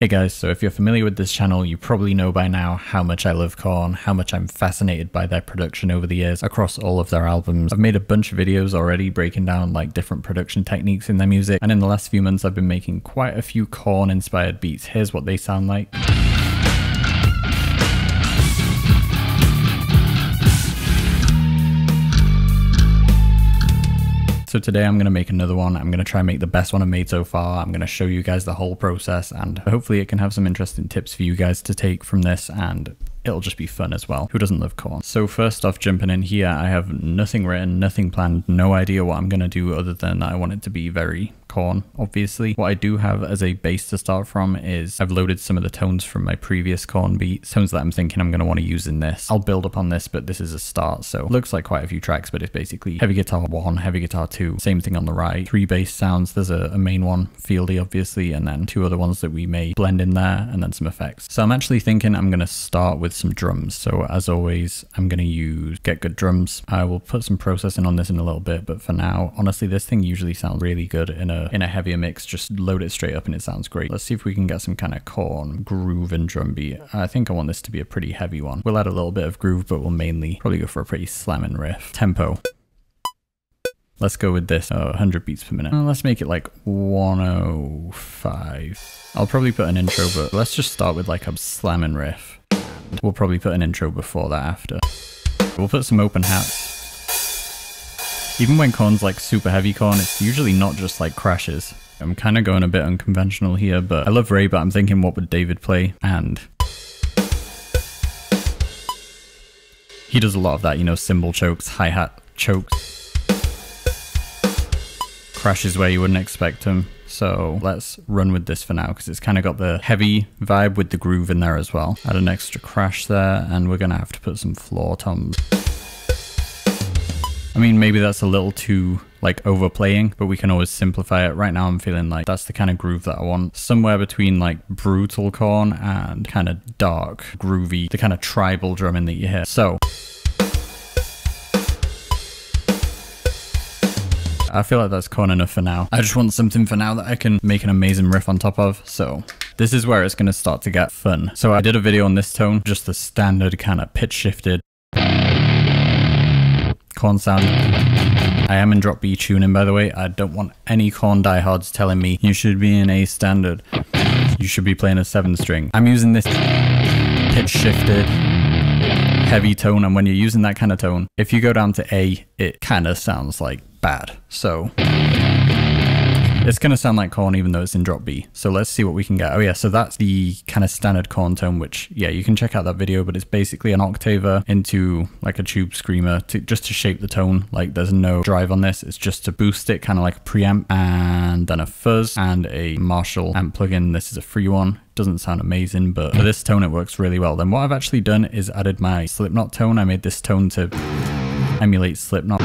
Hey guys, so if you're familiar with this channel, you probably know by now how much I love Korn, how much I'm fascinated by their production over the years across all of their albums. I've made a bunch of videos already breaking down like different production techniques in their music, and in the last few months I've been making quite a few Korn inspired beats. Here's what they sound like. So today I'm going to make another one. I'm going to try and make the best one I've made so far. I'm going to show you guys the whole process, and hopefully it can have some interesting tips for you guys to take from this, and it'll just be fun as well. Who doesn't love Korn? So first off, jumping in here, I have nothing written, nothing planned, no idea what I'm going to do other than I want it to be very Korn, obviously. What I do have as a base to start from is I've loaded some of the tones from my previous Korn beats, tones that I'm thinking I'm going to want to use in this. I'll build upon this, but this is a start, so it looks like quite a few tracks, but it's basically heavy guitar 1, heavy guitar 2, same thing on the right, 3 bass sounds. There's a main one, fieldy obviously, and then 2 other ones that we may blend in there, and then some effects. So I'm actually thinking I'm going to start with some drums. So as always, I'm going to use Get Good Drums. I will put some processing on this in a little bit, but for now, honestly, this thing usually sounds really good in a heavier mix. Just load it straight up and it sounds great. Let's see if we can get some kind of Korn groove and drum beat. I think I want this to be a pretty heavy one. We'll add a little bit of groove, but we'll mainly probably go for a pretty slamming riff. Tempo. Let's go with this, 100 beats per minute. Let's make it like 105. I'll probably put an intro, but let's just start with like a slamming riff. We'll probably put an intro before that after. We'll put some open hats. Even when Korn's like super heavy Korn, it's usually not just like crashes. I'm kind of going a bit unconventional here, but I love Ray, but I'm thinking what would David play? And he does a lot of that, you know, cymbal chokes, hi-hat chokes. Crashes where you wouldn't expect him. So let's run with this for now because it's kind of got the heavy vibe with the groove in there as well. Add an extra crash there, and we're going to have to put some floor toms. I mean, maybe that's a little too like overplaying, but we can always simplify it. Right now I'm feeling like that's the kind of groove that I want. Somewhere between like brutal Korn and kind of dark, groovy, the kind of tribal drumming that you hear. So I feel like that's Korn enough for now. I just want something for now that I can make an amazing riff on top of. So this is where it's going to start to get fun. So I did a video on this tone, just the standard kind of pitch shifted Korn sound. I am in drop B tuning, by the way. I don't want any Korn diehards telling me you should be in A standard. You should be playing a 7-string. I'm using this pitch shifted heavy tone, and when you're using that kind of tone, if you go down to A, it kind of sounds like bad. So it's going to sound like Korn even though it's in drop B. So let's see what we can get. Oh yeah, so that's the kind of standard Korn tone, which yeah, you can check out that video, but it's basically an octaver into like a tube screamer just to shape the tone. Like there's no drive on this. It's just to boost it, kind of like a preamp, and then a fuzz and a Marshall amp plugin. This is a free one. Doesn't sound amazing, but for this tone it works really well. Then what I've actually done is added my Slipknot tone. I made this tone to emulate Slipknot,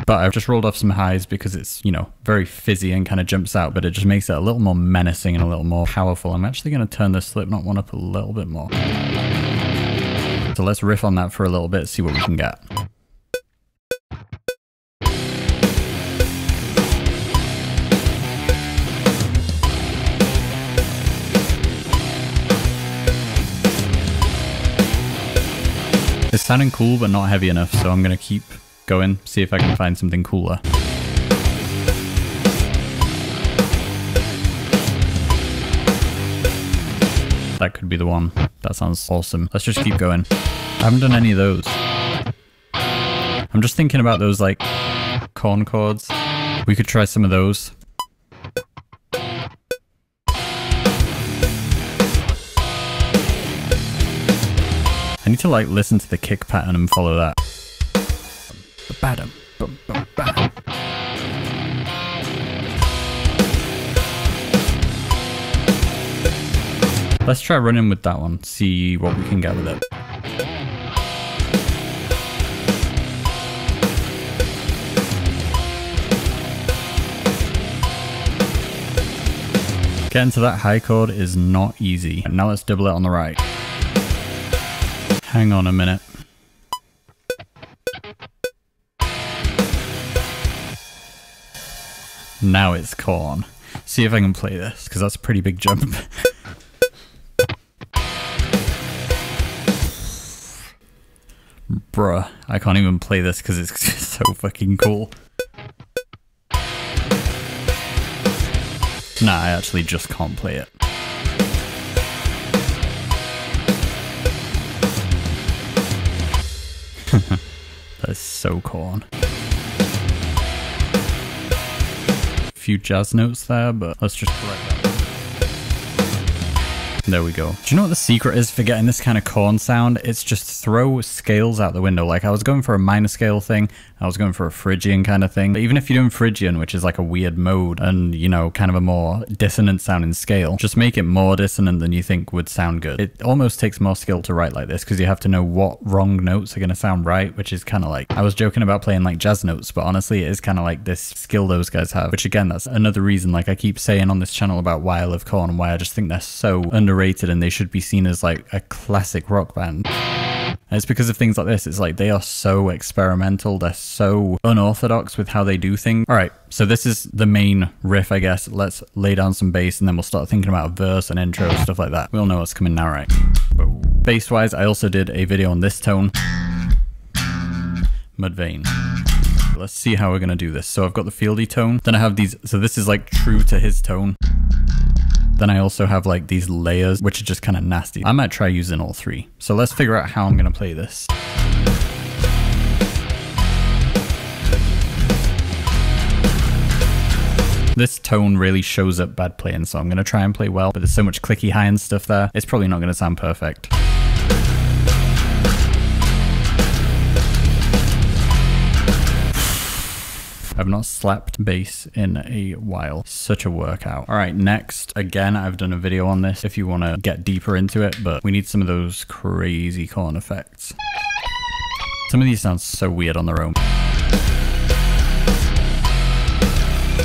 but I've just rolled off some highs because it's, you know, very fizzy and kind of jumps out, but it just makes it a little more menacing and a little more powerful. I'm actually going to turn the Slipknot one up a little bit more. So let's riff on that for a little bit, see what we can get. It's sounding cool, but not heavy enough, so I'm going to keep going, see if I can find something cooler. That could be the one. That sounds awesome. Let's just keep going. I haven't done any of those. I'm just thinking about those like Korn chords. We could try some of those. I need to like listen to the kick pattern and follow that. Ba-dum, bum, bum, ba. Let's try running with that one, see what we can get with it. Getting to that high chord is not easy. Now let's double it on the right. Hang on a minute. Now it's Korn. see if I can play this, because that's a pretty big jump. Bruh, I can't even play this because it's so fucking cool. Nah, I actually just can't play it. That's so Korn. A few jazz notes there, but let's just correct that. There we go. Do you know what the secret is for getting this kind of Korn sound? It's just throw scales out the window. Like I was going for a minor scale thing, I was going for a Phrygian kind of thing. But even if you're doing Phrygian, which is like a weird mode and, you know, kind of a more dissonant sounding scale, just make it more dissonant than you think would sound good. It almost takes more skill to write like this because you have to know what wrong notes are going to sound right, which is kind of like, I was joking about playing like jazz notes, but honestly it is kind of like this skill those guys have, which again, that's another reason, like I keep saying on this channel about why I love Korn and why I just think they're so underrated and they should be seen as like a classic rock band. And it's because of things like this. It's like they are so experimental, they're so unorthodox with how they do things. All right, so this is the main riff, I guess. Let's lay down some bass and then we'll start thinking about a verse and intro, stuff like that. We all know what's coming now, right? Bass wise, I also did a video on this tone, Mudvayne. Let's see how we're gonna do this. So I've got the fieldy tone, then I have these, so this is like true to his tone. Then I also have like these layers, which are just kind of nasty. I might try using all three. So let's figure out how I'm gonna play this. This tone really shows up bad playing, so I'm gonna try and play well, but there's so much clicky high and stuff there, it's probably not gonna sound perfect. I've not slapped bass in a while. Such a workout. All right, next, again, I've done a video on this if you want to get deeper into it, but we need some of those crazy Korn effects. Some of these sound so weird on their own.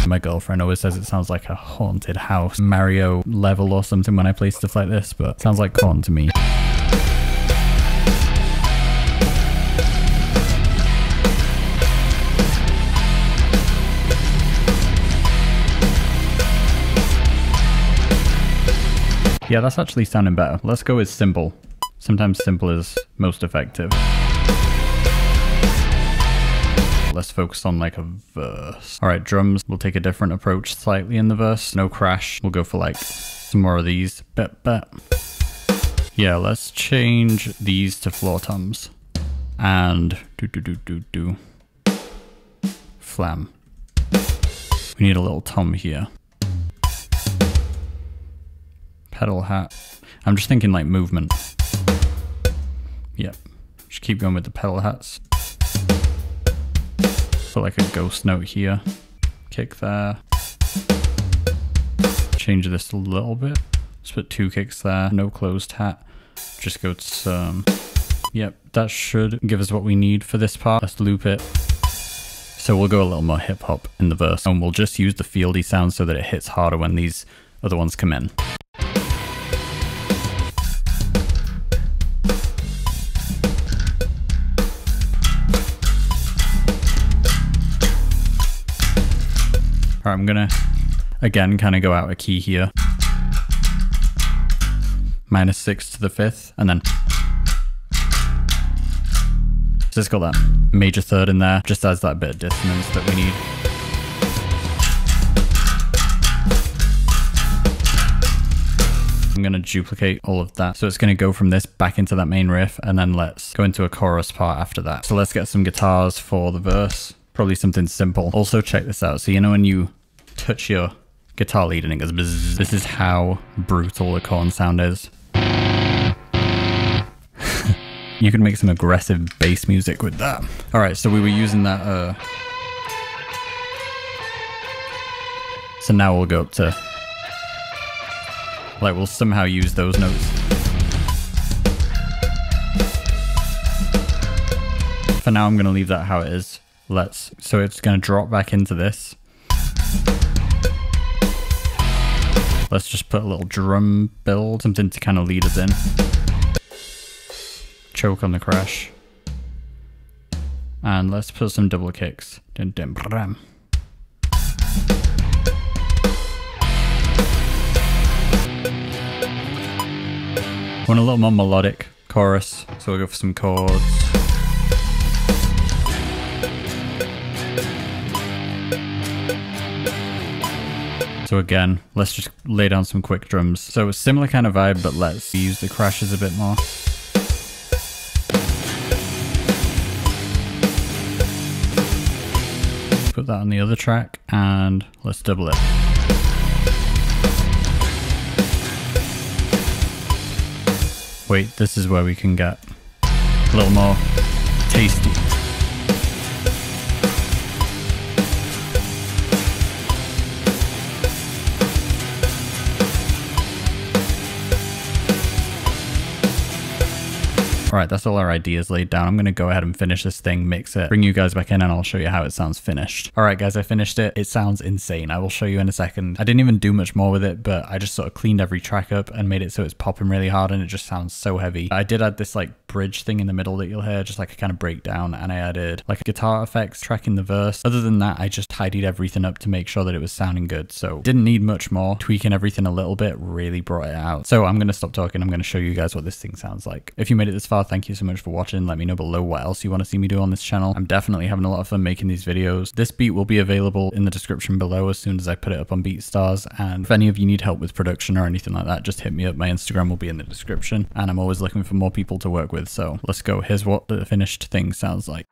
My girlfriend always says it sounds like a haunted house, Mario level or something when I play stuff like this, but it sounds like Korn to me. Yeah, that's actually sounding better. Let's go with simple. Sometimes simple is most effective. Let's focus on like a verse. All right, drums, we'll take a different approach slightly in the verse. No crash. We'll go for like some more of these. Yeah, let's change these to floor toms. And flam. We need a little tom here. Pedal hat. I'm just thinking like movement. Yep. Just keep going with the pedal hats. Put like a ghost note here. Kick there. Change this a little bit. Let's put 2 kicks there. No closed hat. Just go to some. Yep, that should give us what we need for this part. Let's loop it. So we'll go a little more hip hop in the verse and we'll just use the fieldy sound so that it hits harder when these other ones come in. All right, I'm gonna, again, kind of go out a key here. -6 to the 5th, and then. So it's got that major third in there, just adds that bit of dissonance that we need. I'm gonna duplicate all of that. So it's gonna go from this back into that main riff, and then let's go into a chorus part after that. So let's get some guitars for the verse. Probably something simple. Also check this out. So you know when you touch your guitar lead and it goes bzzz, this is how brutal the Korn sound is. You can make some aggressive bass music with that. All right, so we were using that. So now we'll go up to, like, we'll somehow use those notes. For now, I'm gonna leave that how it is. So it's gonna drop back into this. Let's just put a little drum build, something to kind of lead us in. Choke on the crash. And let's put some double kicks. Dun, dun, bram. Want a little more melodic chorus, so we'll go for some chords. So again, let's just lay down some quick drums. So a similar kind of vibe, but let's use the crashes a bit more. Put that on the other track and let's double it. Wait, this is where we can get a little more tasty. Alright, that's all our ideas laid down. I'm going to go ahead and finish this thing, mix it, bring you guys back in, and I'll show you how it sounds finished. Alright guys, I finished it. It sounds insane. I will show you in a second. I didn't even do much more with it, but I just sort of cleaned every track up and made it so it's popping really hard and it just sounds so heavy. I did add this like bridge thing in the middle that you'll hear, just like a kind of breakdown, and I added like a guitar effects track in the verse. Other than that, I just tidied everything up to make sure that it was sounding good. So didn't need much more. Tweaking everything a little bit really brought it out. So I'm going to stop talking. I'm going to show you guys what this thing sounds like. If you made it this far, thank you so much for watching. Let me know below what else you want to see me do on this channel. I'm definitely having a lot of fun making these videos. This beat will be available in the description below as soon as I put it up on BeatStars, and if any of you need help with production or anything like that, just hit me up. My Instagram will be in the description, and I'm always looking for more people to work with. So let's go. Here's what the finished thing sounds like.